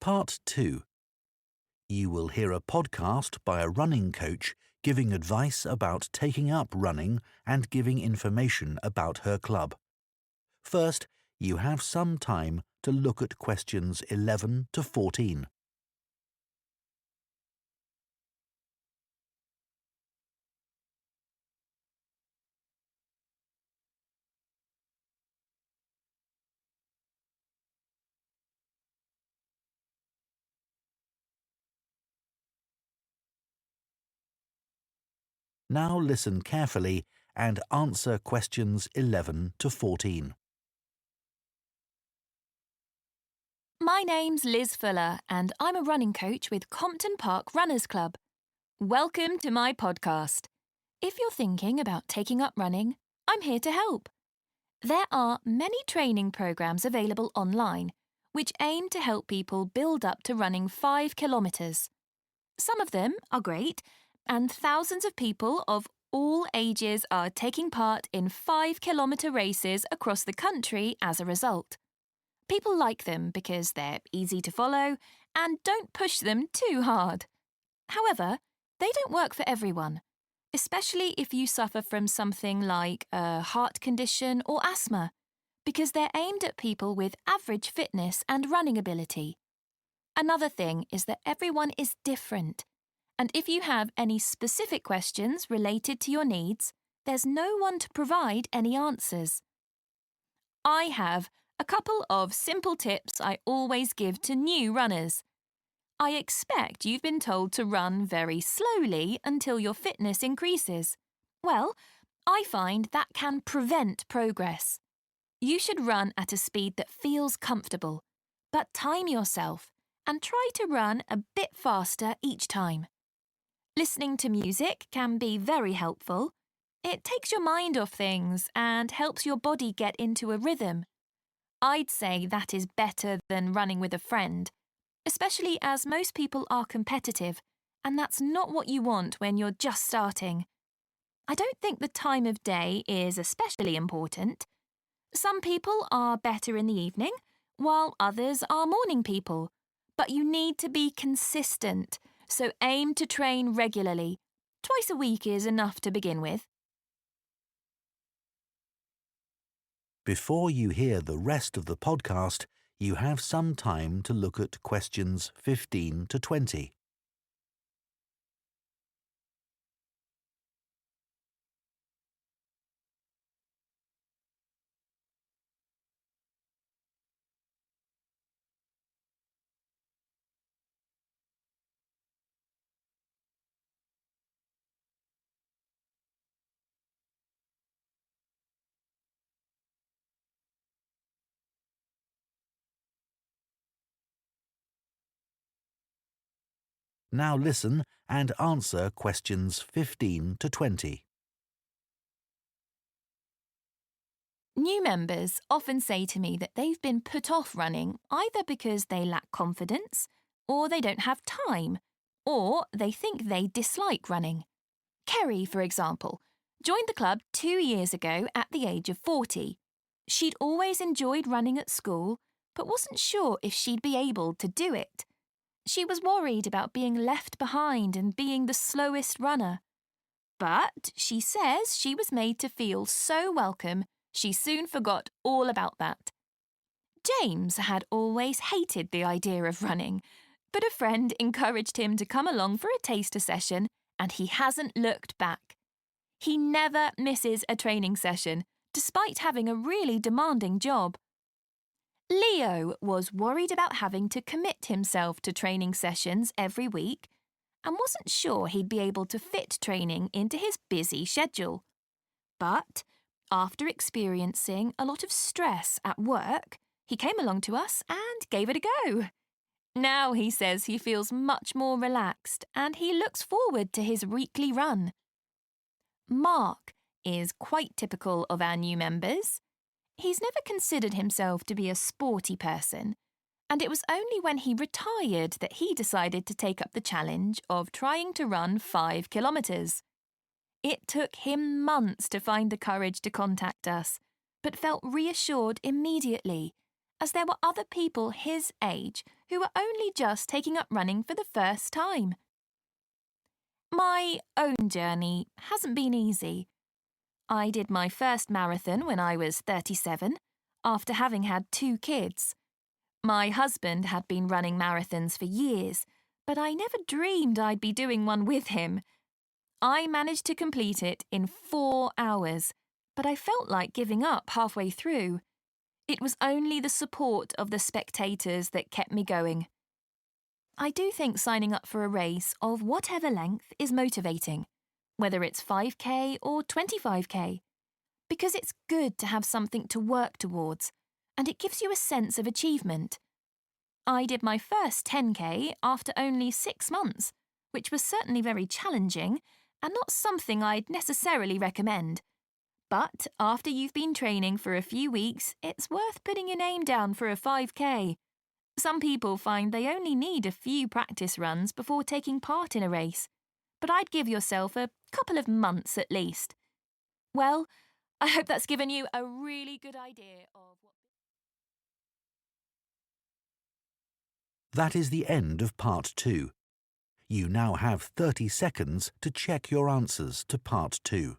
Part 2. You will hear a podcast by a running coach giving advice about taking up running and giving information about her club. First, you have some time to look at questions 11 to 14. Now listen carefully and answer questions 11 to 14. My name's Liz Fuller and I'm a running coach with Compton Park Runners Club. Welcome to my podcast. If you're thinking about taking up running, I'm here to help. There are many training programs available online which aim to help people build up to running 5 kilometres. Some of them are great, and thousands of people of all ages are taking part in 5-kilometre races across the country as a result. People like them because they're easy to follow and don't push them too hard. However, they don't work for everyone, especially if you suffer from something like a heart condition or asthma, because they're aimed at people with average fitness and running ability. Another thing is that everyone is different, and if you have any specific questions related to your needs, there's no one to provide any answers. I have a couple of simple tips I always give to new runners. I expect you've been told to run very slowly until your fitness increases. Well, I find that can prevent progress. You should run at a speed that feels comfortable, but time yourself and try to run a bit faster each time. Listening to music can be very helpful. It takes your mind off things and helps your body get into a rhythm. I'd say that is better than running with a friend, especially as most people are competitive, and that's not what you want when you're just starting. I don't think the time of day is especially important. Some people are better in the evening, while others are morning people. But you need to be consistent, so aim to train regularly. Twice a week is enough to begin with. Before you hear the rest of the podcast, you have some time to look at questions 15 to 20. Now listen and answer questions 15 to 20. New members often say to me that they've been put off running either because they lack confidence, or they don't have time, or they think they dislike running. Kerry, for example, joined the club 2 years ago at the age of 40. She'd always enjoyed running at school, but wasn't sure if she'd be able to do it. She was worried about being left behind and being the slowest runner. But she says she was made to feel so welcome, she soon forgot all about that. James had always hated the idea of running, but a friend encouraged him to come along for a taster session, and he hasn't looked back. He never misses a training session, despite having a really demanding job. Leo was worried about having to commit himself to training sessions every week and wasn't sure he'd be able to fit training into his busy schedule. But after experiencing a lot of stress at work, he came along to us and gave it a go. Now he says he feels much more relaxed and he looks forward to his weekly run. Mark is quite typical of our new members. He's never considered himself to be a sporty person, and it was only when he retired that he decided to take up the challenge of trying to run 5 kilometres. It took him months to find the courage to contact us, but felt reassured immediately as there were other people his age who were only just taking up running for the first time. My own journey hasn't been easy. I did my first marathon when I was 37, after having had 2 kids. My husband had been running marathons for years, but I never dreamed I'd be doing one with him. I managed to complete it in 4 hours, but I felt like giving up halfway through. It was only the support of the spectators that kept me going. I do think signing up for a race of whatever length is motivating, whether it's 5K or 25K, because it's good to have something to work towards, and it gives you a sense of achievement. I did my first 10K after only 6 months, which was certainly very challenging and not something I'd necessarily recommend. But after you've been training for a few weeks, it's worth putting your name down for a 5K. Some people find they only need a few practice runs before taking part in a race, but I'd give yourself a couple of months at least. Well, I hope that's given you a really good idea of what... That is the end of Part 2. You now have 30 seconds to check your answers to Part 2.